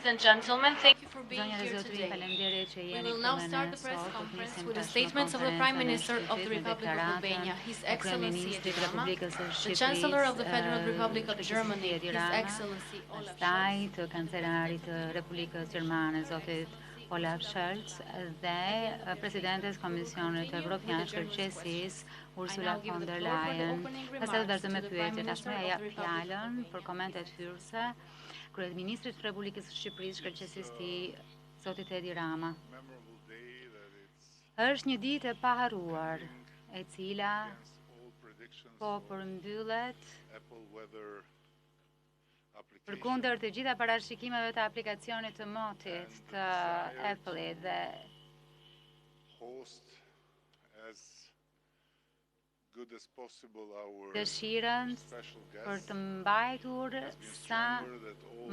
Ladies and gentlemen, thank you for being Zonja dhe here zotëri, today. faleminderit që We jeni will këtu now me start ne the press sot. conference Nisim with the tashmë statements of the Prime konferencën e Minister of the shkëlqyeshme, Republic of Albania, deklaratën His e Excellency Kryeministrit të Edirama, Republikës së the Chancellor of the Shqipërisë, Federal Republic of Shqipërisë Germany, His Edirama, Excellency Olaf pastaj Scholz, të kancelarit të Republikës Gjermane, zotit Olaf Scholz, dhe presidentes Komisionit Evropian Shkëlqesis Ursula von der Leyen. Pastaj do vazhdojmë me pyetjet. Tashmë ja jap fjalën për komentet hyrëse Kryeministrit të Republikës së Shqipërisë, shkëlqesis tij, zotit Edi Rama. Është një ditë e paharruar, e cila po përmbyllet përkundër të gjitha parashikimeve të aplikacionit të motit të Apple-it dhe dëshirën për të mbajtur sa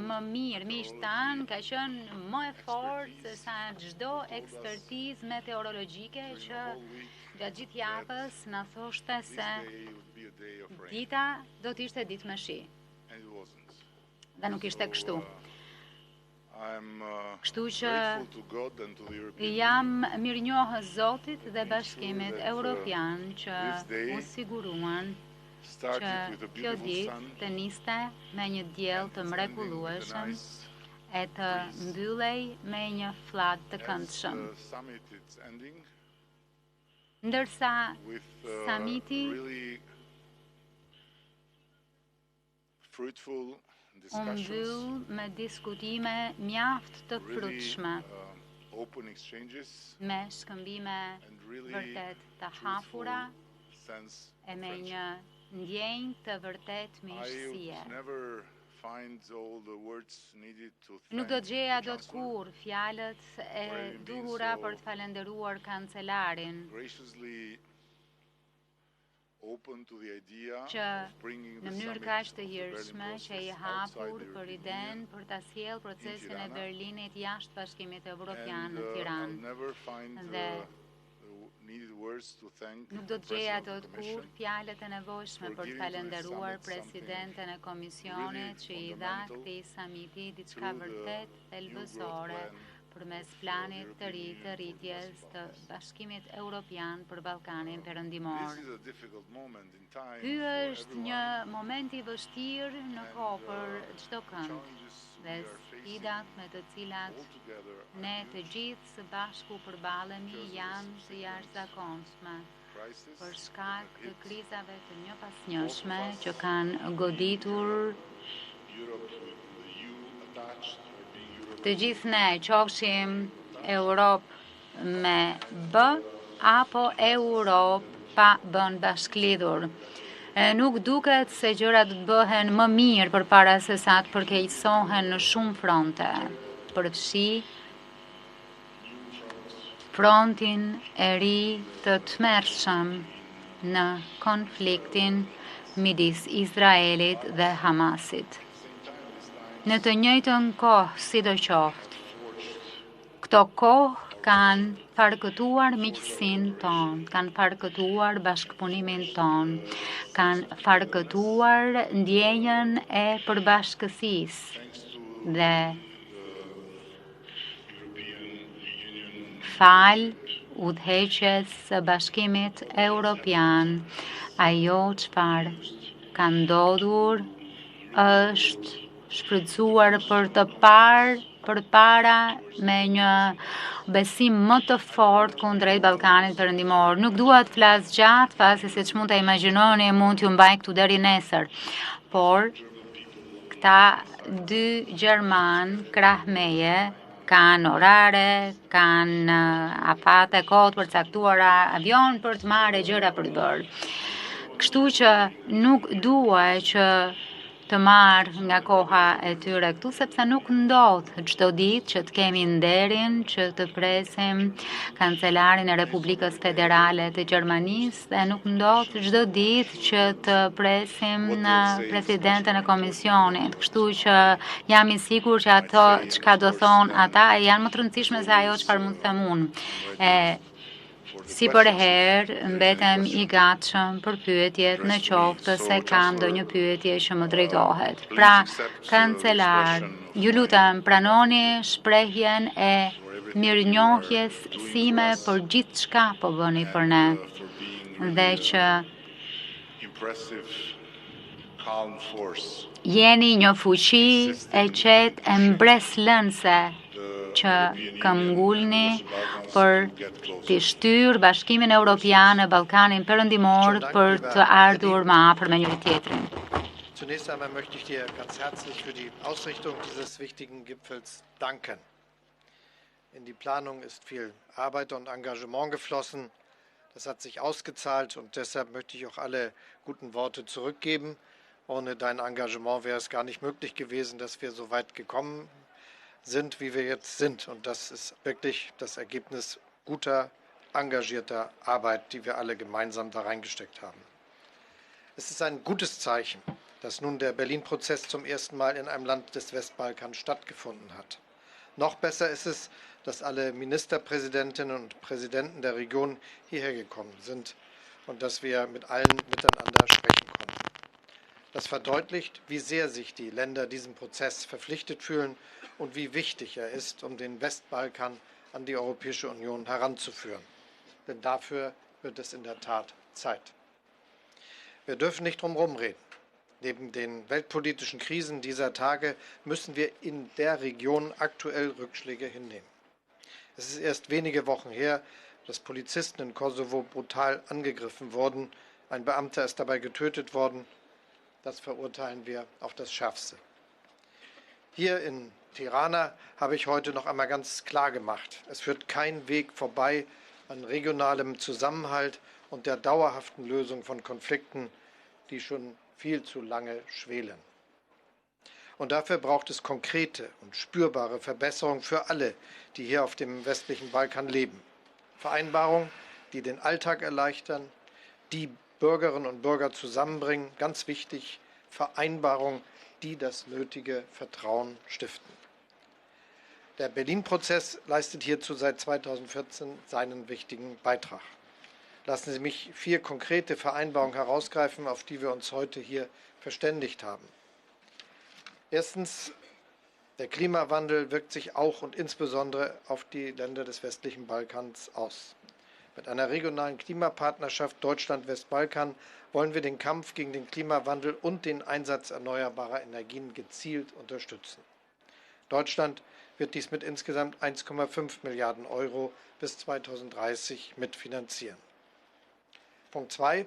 më mirë miqtë tanë ka qenë më e fortë se sa çdo ekspertizë meteorologjike që gjatë gjithë javës na thoshte se dita do të ishte ditë me shi. Dhe nuk ishte kështu. Kështu që jam mirënjohës Zotit dhe Bashkimit Evropian që u siguruan që kjo ditë të niste me një diell të mrekullueshëm e të mbyllej me një flat të këndshëm. Ndërsa samiti u mbyll me diskutime mjaft të frutshme, me shkëmbime vërtet të hapura e me një ndjenjë të vërtet miqësie. Nuk do të gjeja dot kur fjalët e duhura për të falenderuar kancelarin që në mënyrë kaq të hirshme që i hapur për idenë për ta sjellë procesin e Berlinit jashtë Bashkimit Evropian në Tiranë. Dhe nuk do të gjeja dot kur fjalët e nevojshme për të falenderuar presidenten e komisionit që i dha këtij samiti diçka vërtet thelbësore përmes planit të ri të rritjes të Bashkimit Evropian për Ballkanin Perëndimor. Ky është një moment i vështirë në kohë për çdo kënd dhe sfidat me të cilat ne të gjithë së bashku përballemi janë të jashtëzakonshme për shkak të krizave të njëpasnjëshme që kanë goditur të gjithë ne, qofshim Europë me B apo Europë pa bën bashklidhur. Nuk duket se gjërat do të bëhen më mirë përpara se sa të përkeqësohen në shumë fronte. Përfshi frontin e ri të tmerrshëm në konfliktin midis Izraelit dhe Hamasit. Në të njëjtën kohë, sidoqoftë, këto kohë kanë farkëtuar miqësinë tonë, kanë farkëtuar bashkëpunimin tonë, kanë farkëtuar ndjenjën e përbashkësisë dhe fal udhëheqjes së Bashkimit Evropian, ajo çfarë ka ndodhur është shfrytzuar për të parë përpara me një besim më të fortë kundrejt Ballkanit Perëndimor. Nuk dua të flas gjatë, pasi siç mund ta imagjinoni, mund t'ju mbaj këtu deri nesër. Por këta dy gjerman krah meje kanë orare, kanë afate kohë të përcaktuara, avion për të marrë gjëra për të bërë. Kështu që nuk dua që të marrë nga koha e tyre këtu, sepse nuk ndodh çdo ditë që të kemi nderin që të presim kancelarin e Republikës Federale të Gjermanisë dhe nuk ndodh çdo ditë që të presim presidenten e komisionit. Kështu që jam i sigurt që ato çka do thonë ata janë më të rëndësishme se ajo çfarë mund të them unë. Si përherë, mbetem I gatshëm për pyetjet në qoftë se kam ndonjë pyetje që më drejtohet. Pra, kancelar, ju lutem pranoni shprehjen e mirënjohjes sime për gjithçka po bëni për ne dhe që jeni një fuqi e qetë e mbreslënse që këmbgulni për të shtyrë Bashkimin Evropian e Ballkanin Perëndimor për të ardhur më afër me njëri tjetrin. Zunächst einmal möchte ich dir ganz herzlich für die Ausrichtung dieses wichtigen Gipfels danken. In die Planung ist viel Arbeit und Engagement geflossen. Das hat sich ausgezahlt und deshalb möchte ich auch alle guten Worte zurückgeben. Ohne dein Engagement wäre es gar nicht möglich gewesen, dass wir so weit gekommen sind, wie wir jetzt sind. Und das ist wirklich das Ergebnis guter, engagierter Arbeit, die wir alle gemeinsam da reingesteckt haben. Es ist ein gutes Zeichen, dass nun der Berlin-Prozess zum ersten Mal in einem Land des Westbalkans stattgefunden hat. Noch besser ist es, dass alle Ministerpräsidentinnen und Präsidenten der Region hierher gekommen sind und dass wir mit allen miteinander sprechen konnten. Das verdeutlicht, wie sehr sich die Länder diesem Prozess verpflichtet fühlen und wie wichtig er ist, um den Westbalkan an die Europäische Union heranzuführen. Denn dafür wird es in der Tat Zeit. Wir dürfen nicht drum herum reden. Neben den weltpolitischen Krisen dieser Tage müssen wir in der Region aktuell Rückschläge hinnehmen. Es ist erst wenige Wochen her, dass Polizisten in Kosovo brutal angegriffen wurden. Ein Beamter ist dabei getötet worden. Das verurteilen wir auf das Schärfste. Hier in Tirana habe ich heute noch einmal ganz klar gemacht, es führt kein Weg vorbei an regionalem Zusammenhalt und der dauerhaften Lösung von Konflikten, die schon viel zu lange schwelen. Und dafür braucht es konkrete und spürbare Verbesserungen für alle, die hier auf dem westlichen Balkan leben. Vereinbarungen, die den Alltag erleichtern, die Bürgerinnen und Bürger zusammenbringen, ganz wichtig, Vereinbarungen, die das nötige Vertrauen stiften. Der Berlin-Prozess leistet hierzu seit 2014 seinen wichtigen Beitrag. Lassen Sie mich 4 konkrete Vereinbarungen herausgreifen, auf die wir uns heute hier verständigt haben. Erstens, der Klimawandel wirkt sich auch und insbesondere auf die Länder des westlichen Balkans aus. Mit einer regionalen Klimapartnerschaft Deutschland-Westbalkan wollen wir den Kampf gegen den Klimawandel und den Einsatz erneuerbarer Energien gezielt unterstützen. Deutschland wird dies mit insgesamt 1,5 Milliarden Euro bis 2030 mitfinanzieren. Punkt 2.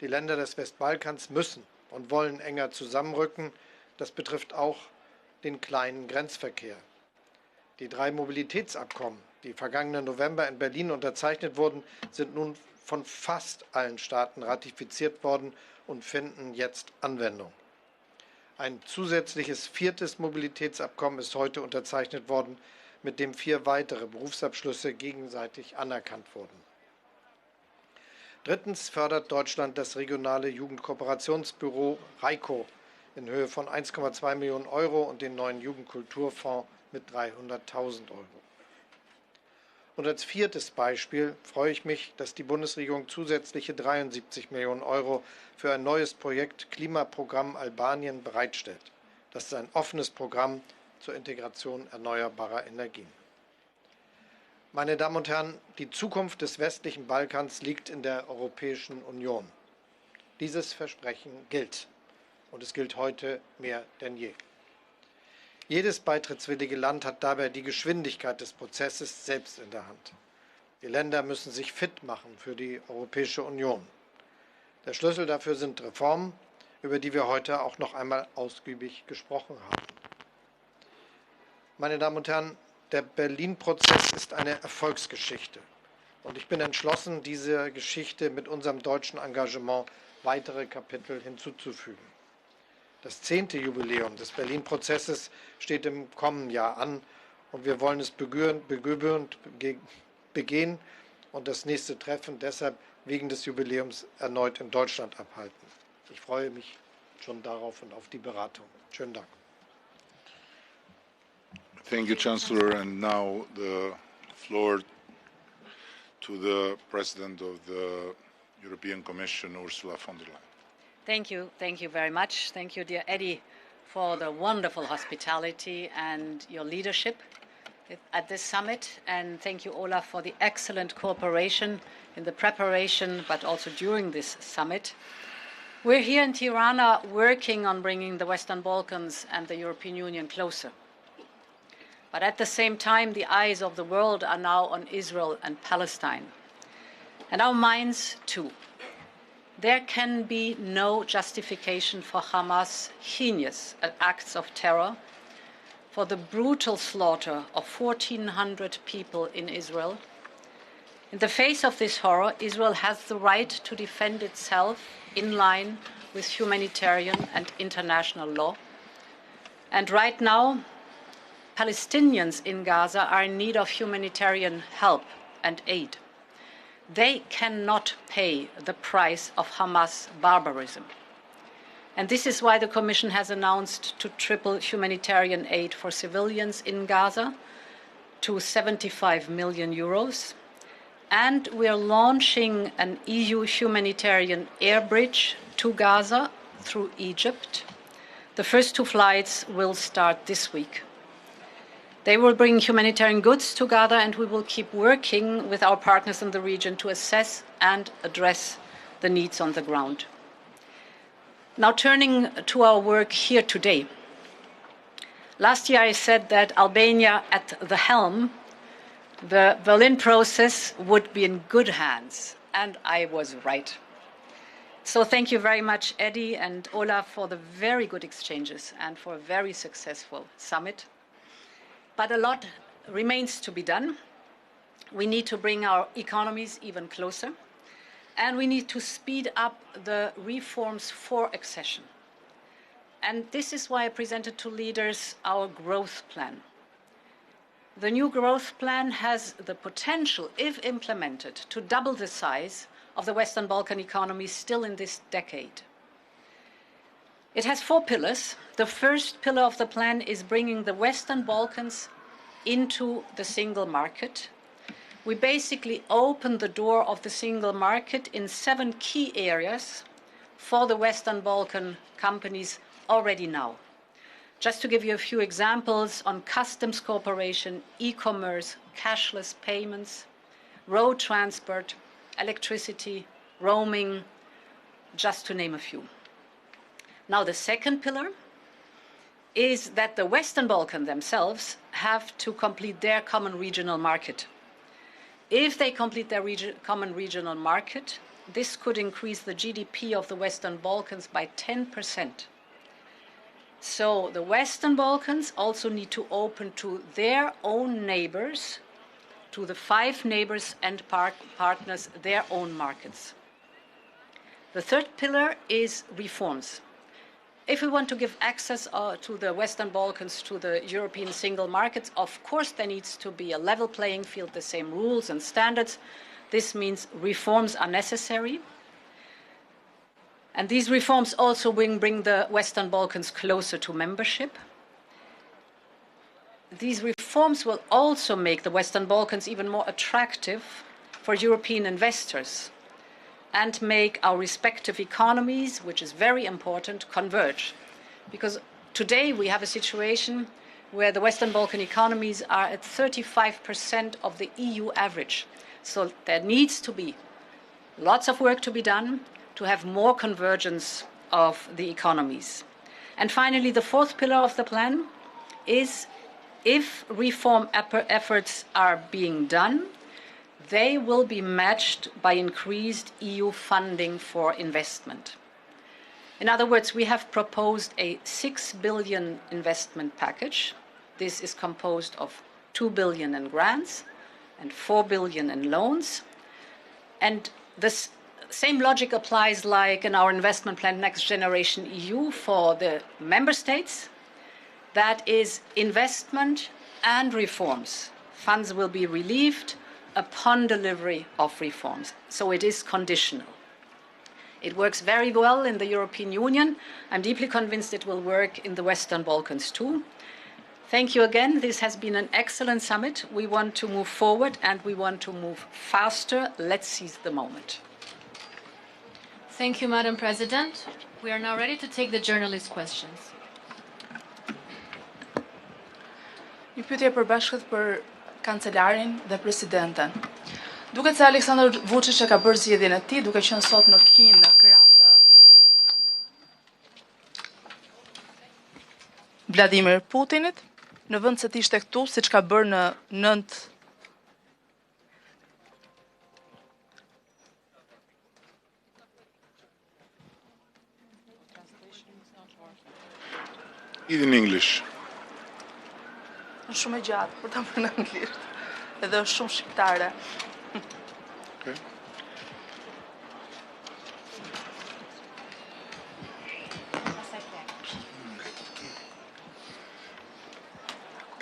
Die Länder des Westbalkans müssen und wollen enger zusammenrücken. Das betrifft auch den kleinen Grenzverkehr. Die 3 Mobilitätsabkommen, die vergangenen November in Berlin unterzeichnet wurden, sind nun von fast allen Staaten ratifiziert worden und finden jetzt Anwendung. Ein zusätzliches 4. Mobilitätsabkommen ist heute unterzeichnet worden, mit dem 4 weitere Berufsabschlüsse gegenseitig anerkannt wurden. Drittens fördert Deutschland das regionale Jugendkooperationsbüro REIKO in Höhe von 1,2 Millionen Euro und den neuen Jugendkulturfonds mit 300.000 Euro. Und als 4. Beispiel freue ich mich, dass die Bundesregierung zusätzliche 73 Millionen Euro für ein neues Projekt Klimaprogramm Albanien bereitstellt. Das ist ein offenes Programm zur Integration erneuerbarer Energien. Meine Damen und Herren, die Zukunft des westlichen Balkans liegt in der Europäischen Union. Dieses Versprechen gilt. Und es gilt heute mehr denn je. Jedes beitrittswillige Land hat dabei die Geschwindigkeit des Prozesses selbst in der Hand. Die Länder müssen sich fit machen für die Europäische Union. Der Schlüssel dafür sind Reformen, über die wir heute auch noch einmal ausgiebig gesprochen haben. Meine Damen und Herren, der Berlin-Prozess ist eine Erfolgsgeschichte. Und ich bin entschlossen, dieser Geschichte mit unserem deutschen Engagement weitere Kapitel hinzuzufügen. Das 10. Jubiläum des Berlin-Prozesses steht im kommenden Jahr an und wir wollen es gebührend begehen und das nächste Treffen deshalb wegen des Jubiläums erneut in Deutschland abhalten. Ich freue mich schon darauf und auf die Beratung. Schönen Dank. Thank you, Chancellor. And now the floor to the President of the European Commission, Ursula von der Leyen. Thank you very much. Thank you, dear Eddie, for the wonderful hospitality and your leadership at this summit. And thank you, Olaf, for the excellent cooperation in the preparation, but also during this summit. We're here in Tirana working on bringing the Western Balkans and the European Union closer. But at the same time, the eyes of the world are now on Israel and Palestine, and our minds too. There can be no justification for Hamas' heinous acts of terror, for the brutal slaughter of 1,400 people in Israel. In the face of this horror, Israel has the right to defend itself in line with humanitarian and international law. And right now, Palestinians in Gaza are in need of humanitarian help and aid. They cannot pay the price of Hamas barbarism. And this is why the Commission has announced to triple humanitarian aid for civilians in Gaza to 75 million euros. And we are launching an EU humanitarian air bridge to Gaza through Egypt. The first 2 flights will start this week. They will bring humanitarian goods to Gaza, and we will keep working with our partners in the region to assess and address the needs on the ground. Now, turning to our work here today. Last year I said that Albania at the helm, the Berlin process would be in good hands, and I was right. So thank you very much, Eddie and Olaf, for the very good exchanges and for a very successful summit. But a lot remains to be done. We need to bring our economies even closer, and we need to speed up the reforms for accession. And this is why I presented to leaders our growth plan. The new growth plan has the potential, if implemented, to double the size of the Western Balkan economy still in this decade. It has 4 pillars. The first pillar of the plan is bringing the Western Balkans into the single market. We basically open the door of the single market in 7 key areas for the Western Balkan companies already now. Just to give you a few examples on customs cooperation, e-commerce, cashless payments, road transport, electricity, roaming, just to name a few. Now, the second pillar is that the Western Balkans themselves have to complete their common regional market. If they complete their common regional market, this could increase the GDP of the Western Balkans by 10%. So the Western Balkans also need to open to their own neighbors, to the 5 neighbors and partners, their own markets. The third pillar is reforms. If we want to give access to the Western Balkans to the European single markets, of course there needs to be a level playing field, the same rules and standards. This means reforms are necessary. And these reforms also bring the Western Balkans closer to membership. These reforms will also make the Western Balkans even more attractive for European investors and make our respective economies, which is very important, converge. Because today we have a situation where the Western Balkan economies are at 35% of the EU average. So there needs to be lots of work to be done to have more convergence of the economies. And finally, the fourth pillar of the plan is if reform efforts are being done, they will be matched by increased EU funding for investment. In other words, we have proposed a 6 billion investment package. This is composed of 2 billion in grants and 4 billion in loans. And this same logic applies like in our investment plan Next Generation EU for the member states. That is investment and reforms. Funds will be relieved upon delivery of reforms. So it is conditional. It works very well in the European Union. I'm deeply convinced it will work in the Western Balkans too. Thank you again. This has been an excellent summit. We want to move forward and we want to move faster. Let's seize the moment. Thank you, Madam President. We are now ready to take the journalist questions. Një pyetje e përbashkët për kancelarin dhe presidenten. Duket se Aleksandar Vučić ka bërë zgjedhjen e tij duke qenë sot në Kinë në krah të Vladimir Putinit, në vend se të ishte këtu siç ka bërë në 9 In English. Është shumë e gjatë për ta bërë në anglisht. Edhe është shumë shqiptare. Okay.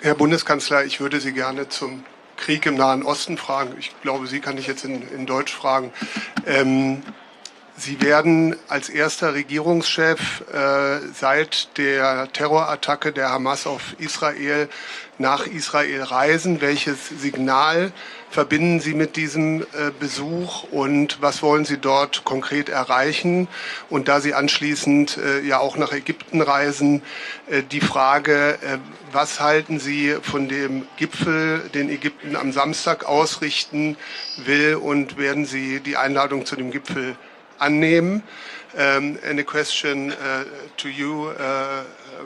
Herr Bundeskanzler, ich würde Sie gerne zum Krieg im Nahen Osten fragen. Ich glaube, Sie kann ich jetzt in Deutsch fragen. Sie werden als erster Regierungschef seit der Terrorattacke der Hamas auf Israel nach Israel reisen. Welches Signal verbinden Sie mit diesem Besuch und was wollen Sie dort konkret erreichen? Und da Sie anschließend ja auch nach Ägypten reisen, die Frage, was halten Sie von dem Gipfel, den Ägypten am Samstag ausrichten will und werden Sie die Einladung zu dem Gipfel annehmen? And a question to you,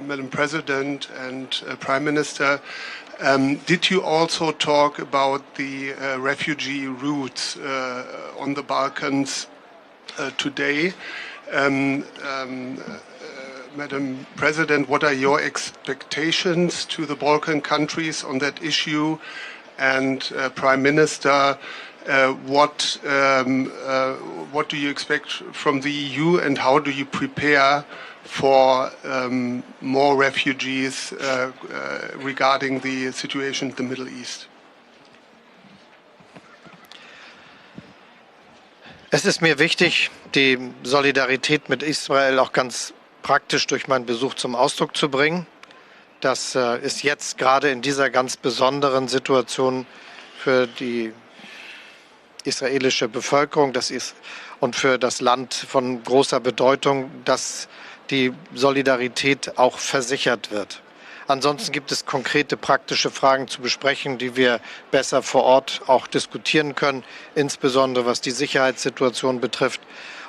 Madam President and Prime Minister. Did you also talk about the refugee routes on the Balkans today? Madam President, what are your expectations to the Balkan countries on that issue? And Prime Minister, what do you expect from the EU and how do you prepare for more refugees regarding the situation in the Middle East? Es ist mir wichtig, die Solidarität mit Israel auch ganz praktisch durch meinen Besuch zum Ausdruck zu bringen. Das ist jetzt gerade in dieser ganz besonderen Situation für die israelische Bevölkerung und für das Land von großer Bedeutung, dass die Solidarität auch versichert wird. Ansonsten gibt es konkrete praktische Fragen zu besprechen, die wir besser vor Ort auch diskutieren können, insbesondere was die Sicherheitssituation betrifft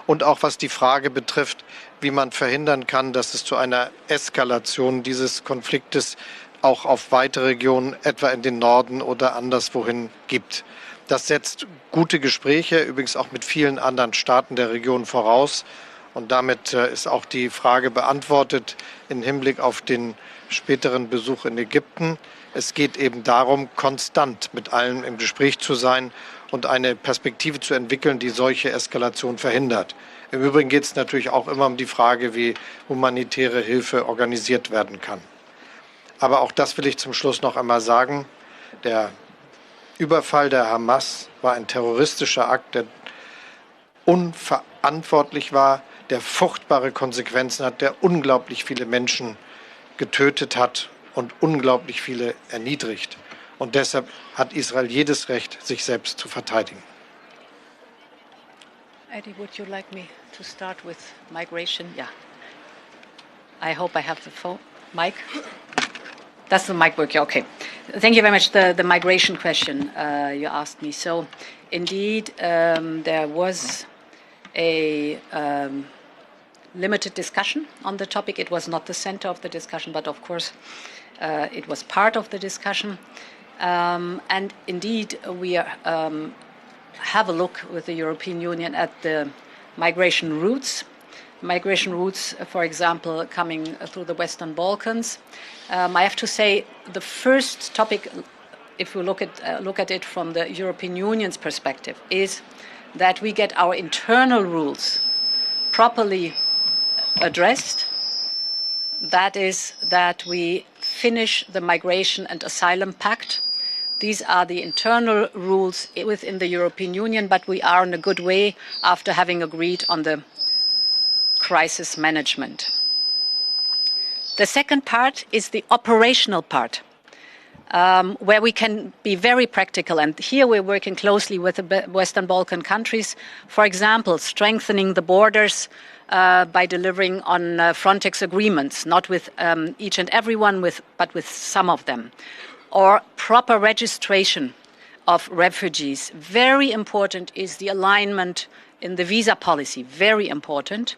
und auch was die Frage betrifft, wie man verhindern kann, dass es zu einer Eskalation dieses Konfliktes auch auf weitere Regionen, etwa in den Norden oder anderswohin gibt. Das setzt gute Gespräche, übrigens auch mit vielen anderen Staaten der Region voraus. Und damit ist auch die Frage beantwortet im Hinblick auf den späteren Besuch in Ägypten. Es geht eben darum, konstant mit allen im Gespräch zu sein und eine Perspektive zu entwickeln, die solche Eskalation verhindert. Im Übrigen geht es natürlich auch immer um die Frage, wie humanitäre Hilfe organisiert werden kann. Aber auch das will ich zum Schluss noch einmal sagen. Der Überfall der Hamas war ein terroristischer Akt, der unverantwortlich war, der furchtbare Konsequenzen hat, der unglaublich viele Menschen getötet hat und unglaublich viele erniedrigt. Und deshalb hat Israel jedes Recht, sich selbst zu verteidigen. Eddie, would you like me to start with migration? Yeah. I hope I have the phone. Mic? That's the mic work, yeah, okay. Thank you very much. The migration question you asked me. So, indeed, there was a limited discussion on the topic. It was not the center of the discussion, but of course, it was part of the discussion. And indeed, we have a look with the European Union at the migration routes. Migration routes, for example, coming through the Western Balkans. I have to say, the first topic, if we look at it from the European Union's perspective, is that we get our internal rules properly addressed. That is, that we finish the Migration and Asylum Pact. These are the internal rules within the European Union, but we are in a good way after having agreed on the crisis management. The second part is the operational part. where we can be very practical. And here we're working closely with the Western Balkan countries, for example, strengthening the borders by delivering on Frontex agreements, not with each and everyone, but with some of them, or proper registration of refugees. Very important is the alignment in the visa policy, very important.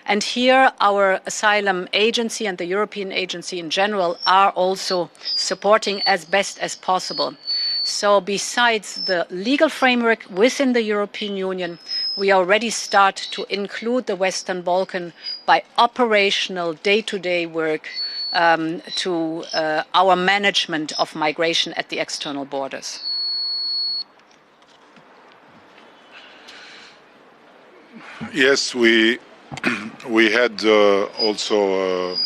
And here our asylum agency and the European agency in general are also supporting as best as possible. So besides the legal framework within the European Union, we already start to include the Western Balkan by operational day-to-day work to our management of migration at the external borders. Yes, we had also a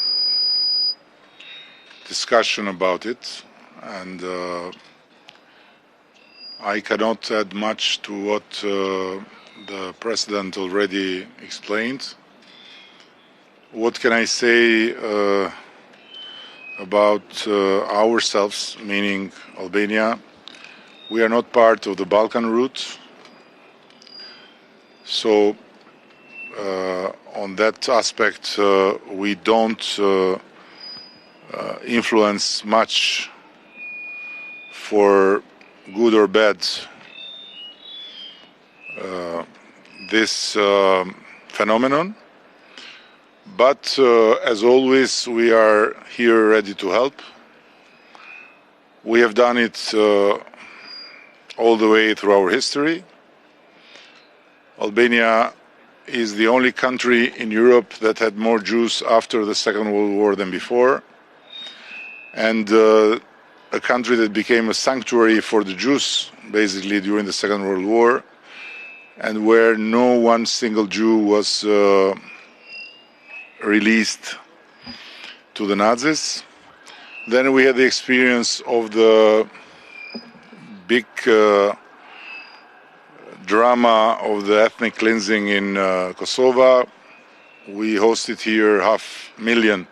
discussion about it, and I cannot add much to what the President already explained. What can I say about ourselves, meaning Albania? We are not part of the Balkan route, so on that aspect, we don't influence much for good or bad this phenomenon. But as always, we are here ready to help. We have done it all the way through our history. Albania is the only country in Europe that had more Jews after the Second World War than before, and a country that became a sanctuary for the Jews basically during the Second World War, and where no one single Jew was released to the Nazis. Then we had the experience of the big drama of the ethnic cleansing in Kosovo. We hosted here 500,000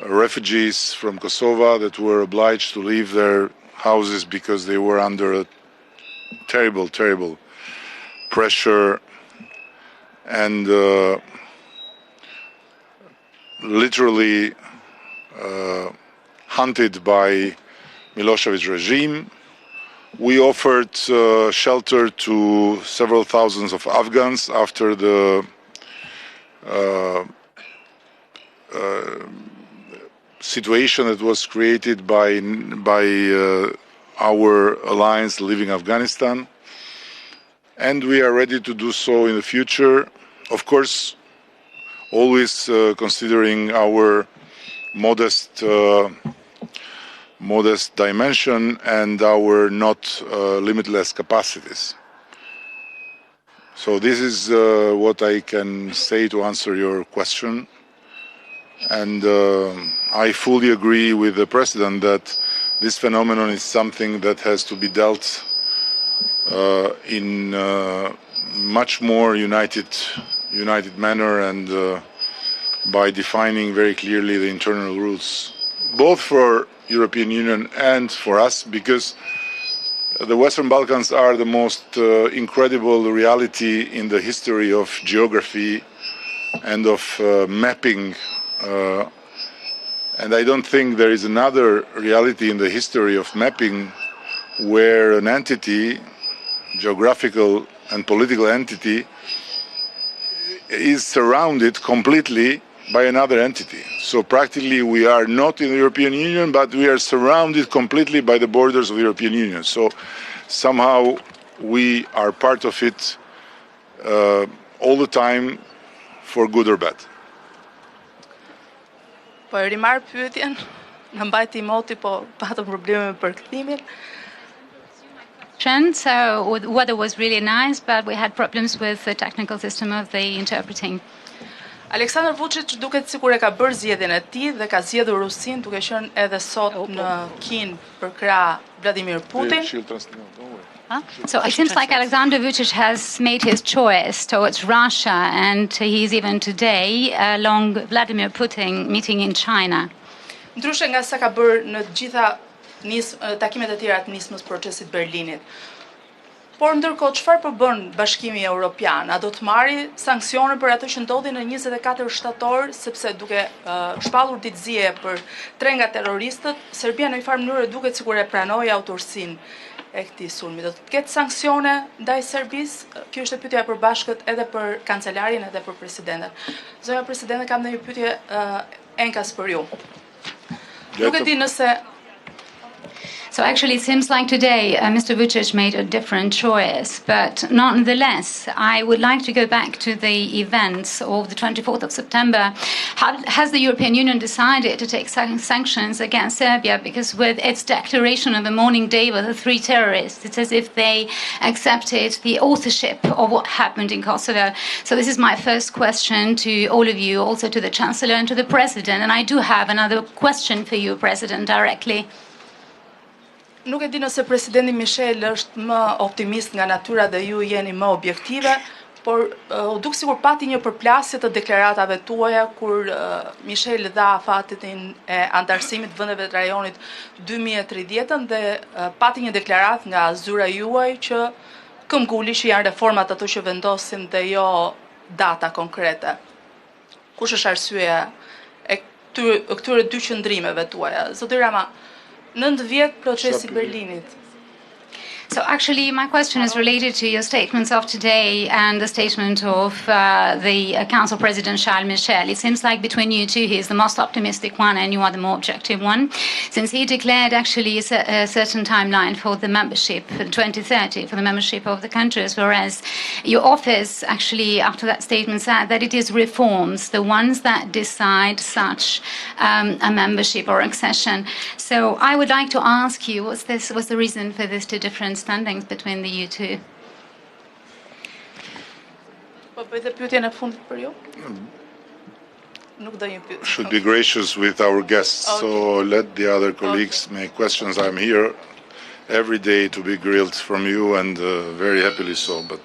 refugees from Kosovo that were obliged to leave their houses because they were under a terrible, terrible pressure and literally hunted by Milosevic regime. We offered shelter to several thousands of Afghans after the situation that was created by our alliance Leaving Afghanistan. And we are ready to do so in the future, of course, always considering our modest dimension and our not limitless capacities. So this is what I can say to answer your question. And I fully agree with the President that this phenomenon is something that has to be dealt in much more united manner and by defining very clearly the internal rules, both for European Union and for us, because the Western Balkans are the most incredible reality in the history of geography and of mapping. And I don't think there is another reality in the history of mapping where an entity, geographical and political entity, is surrounded completely by another entity. So practically we are not in the European Union, but we are surrounded completely by the borders of the European Union. So somehow we are part of it all the time, for good or bad. Po e rimar pyetjen, në mbajti moti, po patëm probleme me përkthimin. So the weather was really nice, but we had problems with the technical system of the interpreting. Aleksandar Vučić duket sikur e ka bërë zgjedhjen e tij dhe ka zgjedhur Rusinë duke qenë edhe sot në Kinë për krah Vladimir Putin. So it seems like Alexander Vučić has made his choice towards Russia, and he's even today along Vladimir Putin meeting in China. Ndryshe nga sa ka bërë në të gjitha takimet e tjera të nismës procesit Berlinit. Por ndërkohë, çfarë po bën Bashkimi Evropian? A do të marrë sanksione për atë që ndodhi në 24 shtator, sepse duke shpallur ditëzie për 3 nga terroristët, Serbia në një farë mënyrë duket sikur e pranoi autorsinë e këtij sulmi. Do të ketë sanksione ndaj Serbisë? Kjo është pyetja e përbashkët edhe për kancelarin edhe për presidenten. Zonja presidente, kam një pyetje enkas për ju. Nuk e di nëse So actually, it seems like today Mr. Vučić made a different choice, but nonetheless, I would like to go back to the events of the 24th of September. Has the European Union decided to take sanctions against Serbia? Because with its declaration on the morning day with the 3 terrorists, it's as if they accepted the authorship of what happened in Kosovo. So this is my first question to all of you, also to the Chancellor and to the President. And I do have another question for you, President, directly. Nuk e di nëse presidenti Michel është më optimist nga natyra dhe ju jeni më objektive, por u duk sikur pati një përplasje të deklaratave tuaja kur Michel dha afatin e antarësimit vendeve të rajonit 2030 dhe pati një deklarat nga zyra juaj që këmbguli që janë reformat ato që vendosin dhe jo data konkrete. Kush është arsyeja e këtyre 2 qëndrimeve tuaja? Zoti Rama, 9 vjet procesi Berlinit. So actually, my question is related to your statements of today and the statement of the Council President Charles Michel. It seems like between you two, he is the most optimistic one and you are the more objective one, since he declared actually a certain timeline for the membership, 2030, for the membership of the countries, whereas your office actually, after that statement, said that it is reforms, the ones that decide such a membership or accession. So I would like to ask you, what's the reason for this two different standings between the you two? Should be gracious with our guests, okay. So let the other colleagues make questions. I'm here every day to be grilled from you, and very happily so. But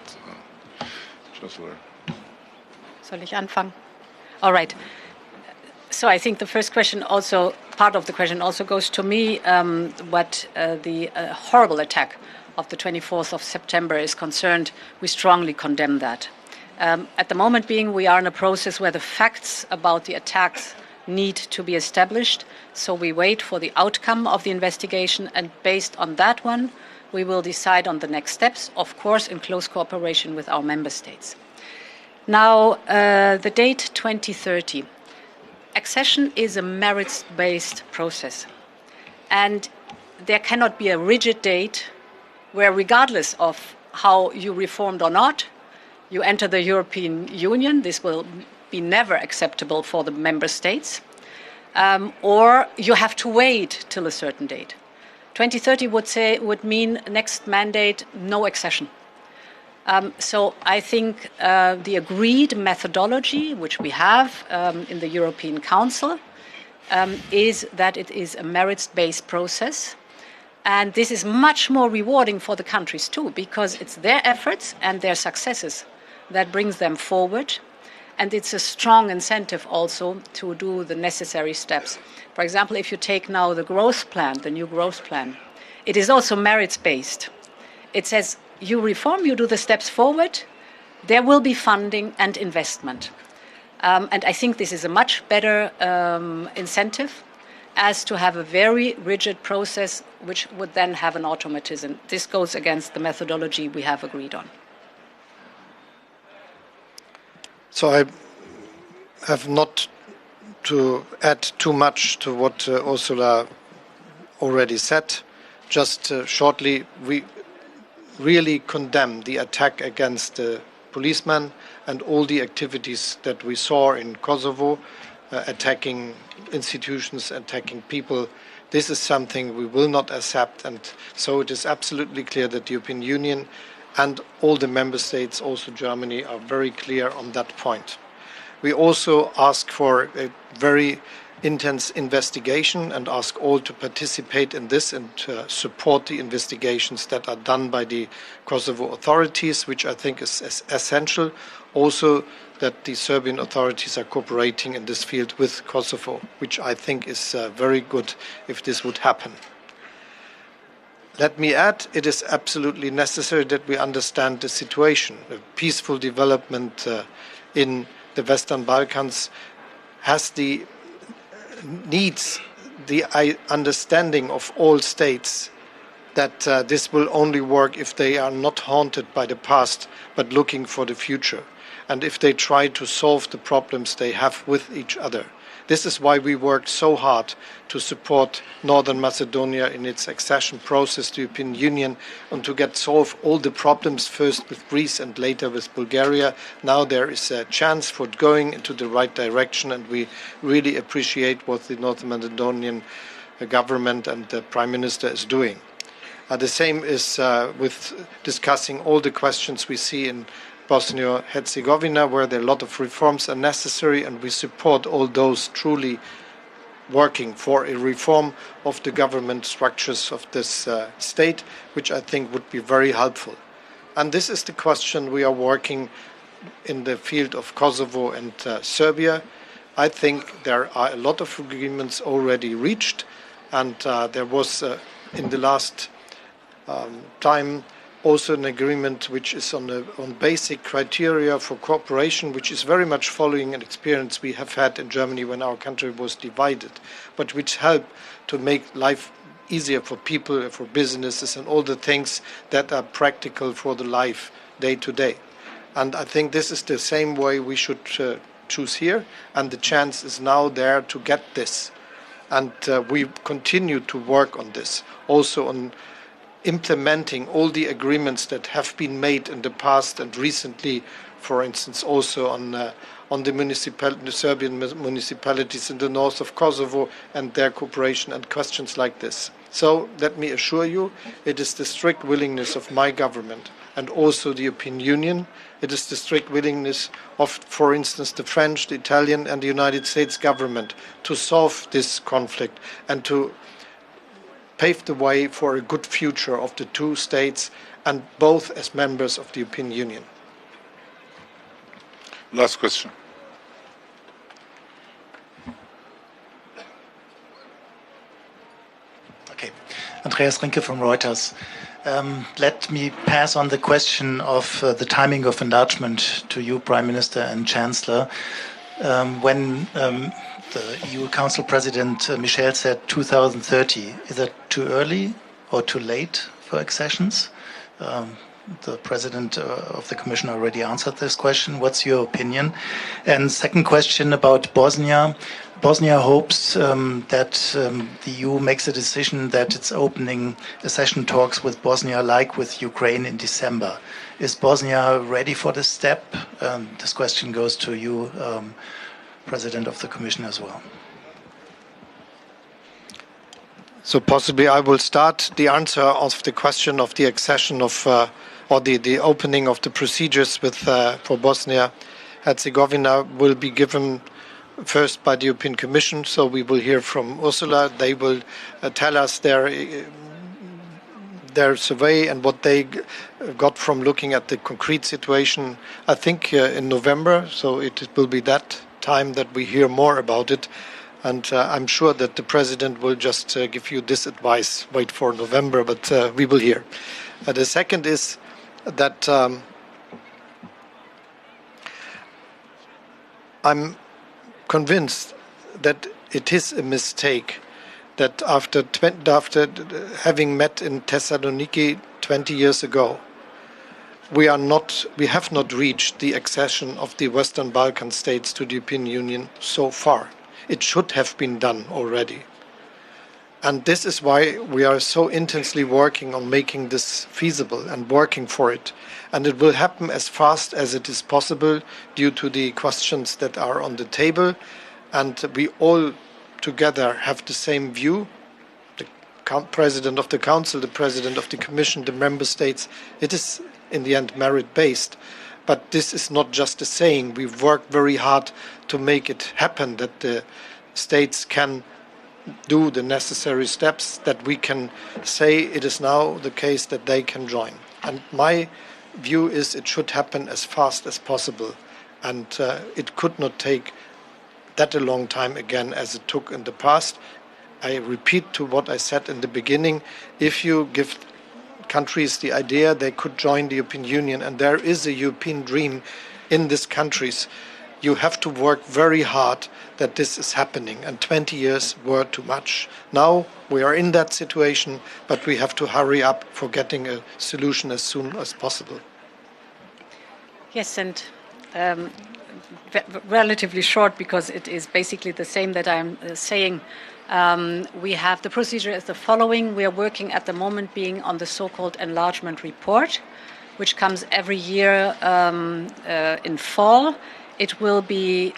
Chancellor. Soll ich anfangen? All right. So I think the first question also, part of the question also goes to me, what the horrible attack of the 24th of September is concerned. We strongly condemn that. At the moment being, we are in a process where the facts about the attacks need to be established. So we wait for the outcome of the investigation, and based on that one, we will decide on the next steps, of course, in close cooperation with our member states. Now, the date 2030. Accession is a merits-based process, and there cannot be a rigid date where, regardless of how you reformed or not, you enter the European Union. This will be never acceptable for the member states, or you have to wait till a certain date. 2030 would mean next mandate, no accession. So I think the agreed methodology, which we have in the European Council, is that it is a merits-based process. And this is much more rewarding for the countries too, because it's their efforts and their successes that brings them forward. And it's a strong incentive also to do the necessary steps. For example, if you take now the growth plan, the new growth plan, it is also merits-based. It says, you reform, you do the steps forward, there will be funding and investment. And I think this is a much better incentive as to have a very rigid process which would then have an automatism. This goes against the methodology we have agreed on. So I have not to add too much to what Ursula already said. Just shortly, we really condemn the attack against the policemen and all the activities that we saw in Kosovo, attacking institutions, attacking people. This is something we will not accept, and so it is absolutely clear that the European Union and all the member states, also Germany, are very clear on that point. We also ask for a very intense investigation and ask all to participate in this and support the investigations that are done by the Kosovo authorities, which I think is essential. Also that the Serbian authorities are cooperating in this field with Kosovo, which I think is very good if this would happen. Let me add, it is absolutely necessary that we understand the situation. A peaceful development in the Western Balkans needs the understanding of all states that this will only work if they are not haunted by the past, but looking for the future, and if they try to solve the problems they have with each other. This is why we worked so hard to support Northern Macedonia in its accession process to the European Union and to solve all the problems, first with Greece and later with Bulgaria. Now there is a chance for going into the right direction, and we really appreciate what the Northern Macedonian government and the Prime Minister is doing. The same is with discussing all the questions we see in Bosnia-Herzegovina, where there are a lot of reforms are necessary, and we support all those truly working for a reform of the government structures of this state, which I think would be very helpful. And this is the question we are working in the field of Kosovo and Serbia. I think there are a lot of agreements already reached, and there was in the last time also an agreement which is on basic criteria for cooperation, which is very much following an experience we have had in Germany when our country was divided, but which help to make life easier for people, for businesses, and all the things that are practical for the life day to day. And I think this is the same way we should choose here, and the chance is now there to get this. And we continue to work on this, also on implementing all the agreements that have been made in the past and recently, for instance, also on the Serbian municipalities in the north of Kosovo and their cooperation and questions like this. So let me assure you, it is the strict willingness of my government and also the European Union. It is the strict willingness of, for instance, the French, the Italian and the United States government to solve this conflict and to pave the way for a good future of the two states, and both as members of the European Union. Last question. Okay. Andreas Rinke from Reuters. Let me pass on the question of the timing of enlargement to you, Prime Minister and Chancellor. When the EU Council President Michel said 2030, is that too early or too late for accessions? The President of the Commission already answered this question. What's your opinion? And second question about Bosnia. Bosnia hopes that the EU makes a decision that it's opening accession talks with Bosnia like with Ukraine in December. Is Bosnia ready for this step? This question goes to you, President of the Commission as well. So possibly I will start the answer of the question of the accession of or the opening of the procedures with for Bosnia-Herzegovina will be given first by the European Commission. So we will hear from Ursula. They will tell us their survey and what they got from looking at the concrete situation, I think in November. So it will be that time that we hear more about it. And I'm sure that the President will just give you this advice, wait for November, but we will hear. The second is that I'm convinced that it is a mistake that after having met in Thessaloniki 20 years ago, we have not reached the accession of the Western Balkan states to the European Union so far. It should have been done already. And this is why we are so intensely working on making this feasible and working for it. And it will happen as fast as it is possible due to the questions that are on the table. And we all together have the same view. The President of the Council, the President of the Commission, the Member States. It is in the end merit-based. But this is not just a saying. We've worked very hard to make it happen, that the states can do the necessary steps, that we can say it is now the case that they can join. And my view is it should happen as fast as possible. And it could not take that a long time again as it took in the past. I repeat to what I said in the beginning, if you give countries the idea they could join the European Union, and there is a European dream in these countries, you have to work very hard that this is happening, and 20 years were too much. Now we are in that situation, but we have to hurry up for getting a solution as soon as possible. Yes, and relatively short, because it is basically the same that I'm saying. We have the procedure as the following. We are working at the moment being on the so-called enlargement report, which comes every year in fall. It will be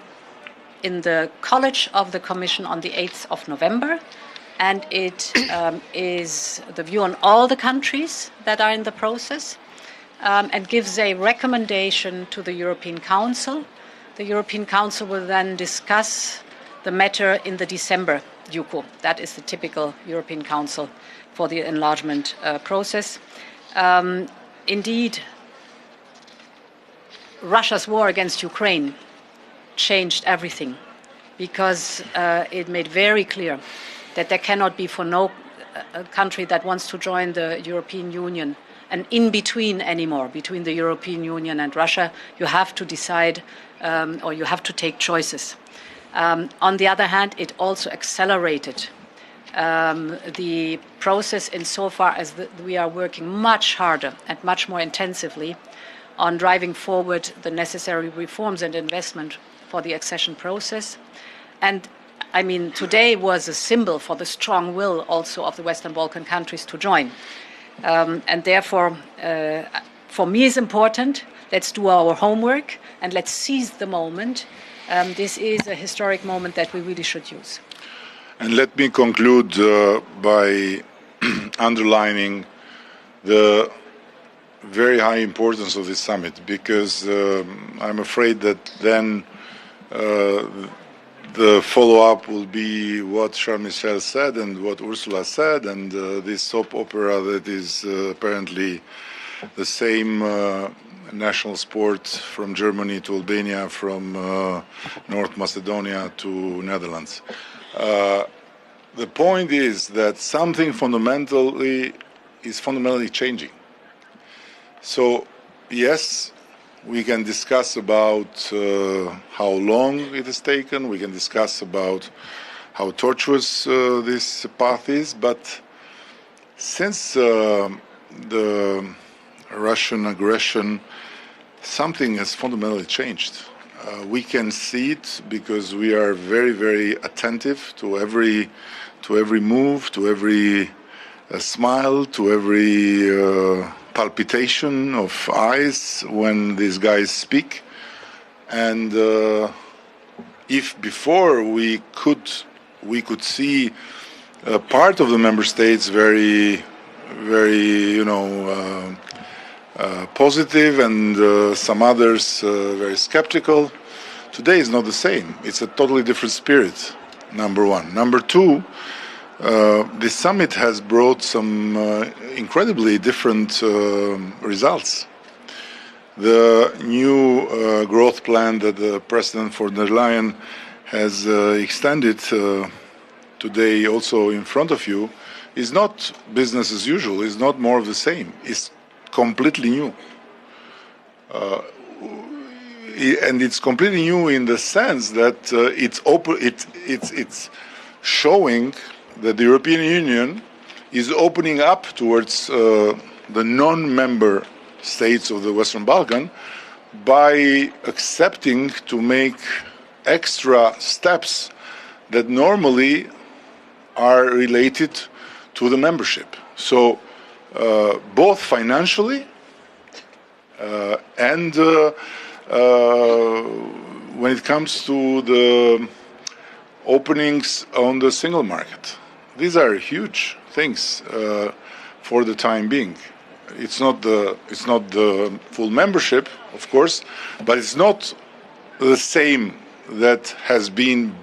in the College of the Commission on the 8th of November, and it is the view on all the countries that are in the process, and gives a recommendation to the European Council. The European Council will then discuss the matter in the December JUCO. That is the typical European Council for the enlargement process. Indeed, Russia's war against Ukraine changed everything, because it made very clear that there cannot be, for no country that wants to join the European Union, an in-between anymore between the European Union and Russia. You have to decide, or you have to take choices. On the other hand, it also accelerated the process insofar as we are working much harder and much more intensively on driving forward the necessary reforms and investment for the accession process. And I mean, today was a symbol for the strong will also of the Western Balkan countries to join. And therefore, for me, it's important. Let's do our homework and let's seize the moment. This is a historic moment that we really should use. And let me conclude by underlining the very high importance of this summit, because I'm afraid that then the follow-up will be what Charles Michel said and what Ursula said, and this soap opera that is apparently the same national sport from Germany to Albania, from North Macedonia to Netherlands. The point is that something is fundamentally changing. So, yes, we can discuss about how long it has taken, we can discuss about how tortuous this path is, but since the Russian aggression, something has fundamentally changed. We can see it because we are very, very attentive to every move, to every smile, to every palpitation of eyes when these guys speak. And if before we could see part of the member states very, very, positive, and some others very skeptical, today is not the same. It's a totally different spirit, number one. Number two, this summit has brought some incredibly different results. The new growth plan that the President von der Leyen has extended today also in front of you is not business as usual, is not more of the same. It's completely new. And it's completely new in the sense that it's showing that the European Union is opening up towards the non-member states of the Western Balkan by accepting to make extra steps that normally are related to the membership. So both financially and when it comes to the openings on the single market. These are huge things for the time being. It's not the full membership, of course, but it's not the same that has been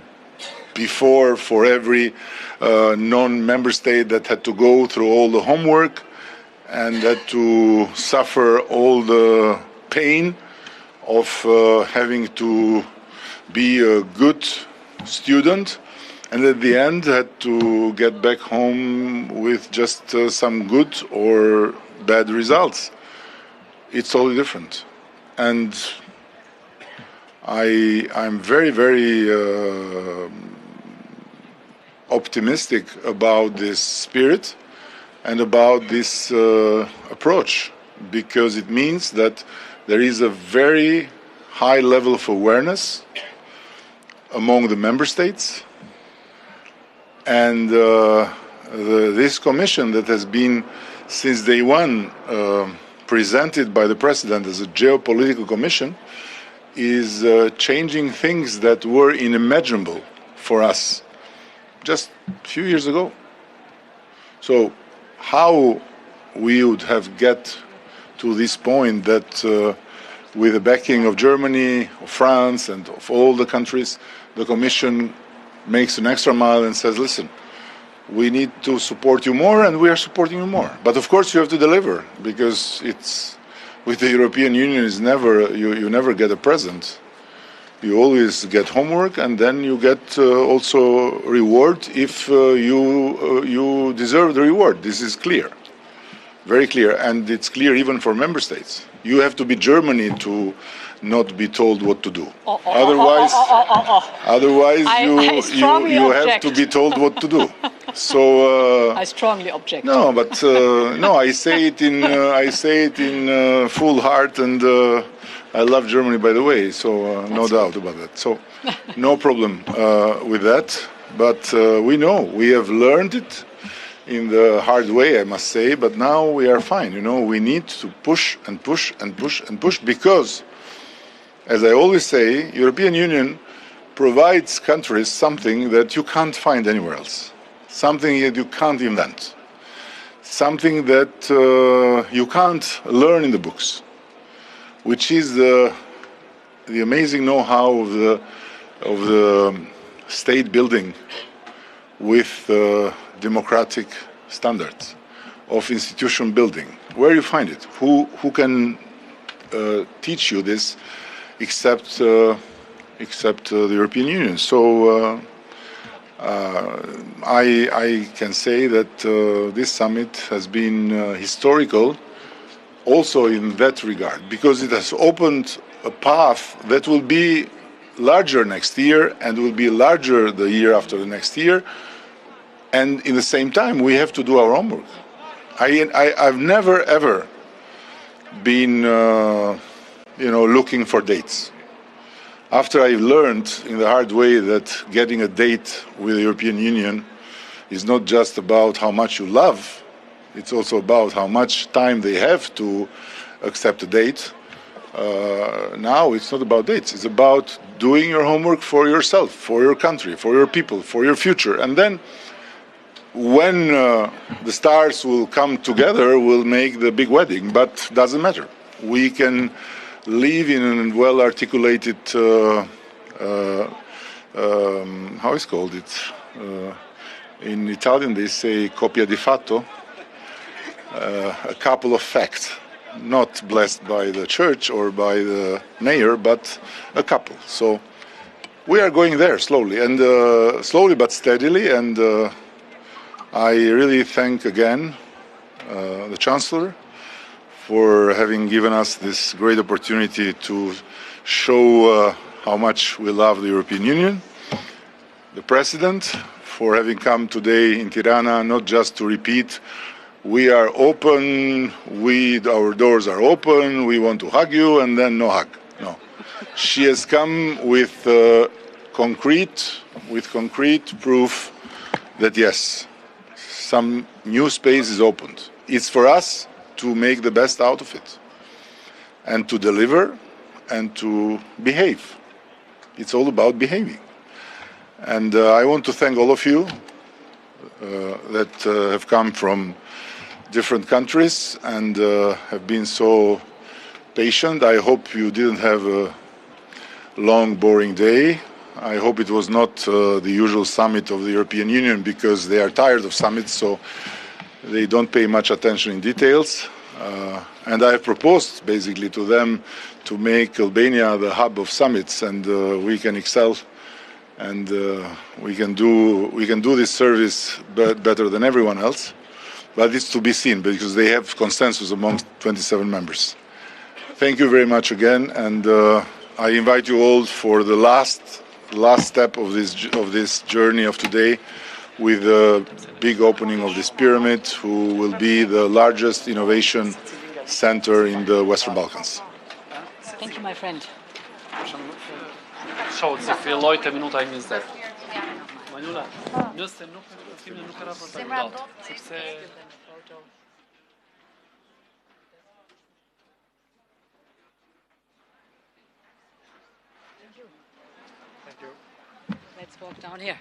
before for every non-member state that had to go through all the homework and had to suffer all the pain of having to be a good student and at the end had to get back home with just some good or bad results. It's totally different. And I'm very, very optimistic about this spirit and about this approach, because it means that there is a very high level of awareness among the member states, and this commission that has been since day one presented by the president as a geopolitical commission is changing things that were unimaginable for us just a few years ago. So how we would have get to this point that with the backing of Germany, of France, and of all the countries, the Commission makes an extra mile and says, listen, we need to support you more, and we are supporting you more. But of course you have to deliver, because it's with the European Union is never you never get a present. You always get homework, and then you get also reward if you deserve the reward. This is clear, very clear, and it's clear even for member states. You have to be Germany to not be told what to do. Otherwise, you have to be told what to do. So I strongly object. No, but no, I say it in full heart, and I love Germany, by the way. So no doubt about that. So no problem with that. But we know we have learned it in the hard way, I must say. But now we are fine. You know, we need to push and push and push and push, because, as I always say, European Union provides countries something that you can't find anywhere else. Something that you can't invent, something that you can't learn in the books, which is the amazing know-how of the state building with democratic standards, of institution building. Where you find it? Who can teach you this except the European Union? So. I can say that this summit has been historical also in that regard, because it has opened a path that will be larger next year and will be larger the year after the next year. And in the same time, we have to do our homework. I've never, ever been, looking for dates. After I learned in the hard way that getting a date with the European Union is not just about how much you love, it's also about how much time they have to accept a date. Now it's not about dates, it's about doing your homework for yourself, for your country, for your people, for your future. And then when the stars will come together, we'll make the big wedding, but doesn't matter. We can live in a well-articulated, how is called it? In Italian they say copia di fatto, a couple of facts, not blessed by the church or by the mayor, but a couple. So we are going there slowly, and slowly but steadily, and I really thank again the Chancellor for having given us this great opportunity to show how much we love the European Union. The President for having come today in Tirana, not just to repeat, we are open, our doors are open, we want to hug you, and then no hug. No. She has come with concrete proof that yes, some new space is opened. It's for us to make the best out of it, and to deliver, and to behave. It's all about behaving. And I want to thank all of you that have come from different countries and have been so patient. I hope you didn't have a long, boring day. I hope it was not the usual summit of the European Union, because they are tired of summits, so they don't pay much attention in details. And I have proposed basically to them to make Albania the hub of summits, and we can excel and we can do this service better than everyone else. But it's to be seen because they have consensus amongst 27 members. Thank you very much again, and I invite you all for the last step of this journey of today, with the big opening of this pyramid, who will be the largest innovation center in the Western Balkans. Thank you, my friend. Scholz, if Leute minuta 20. Manula, nëse nuk filmi nuk ka raportuar dot, sepse Let's walk down here.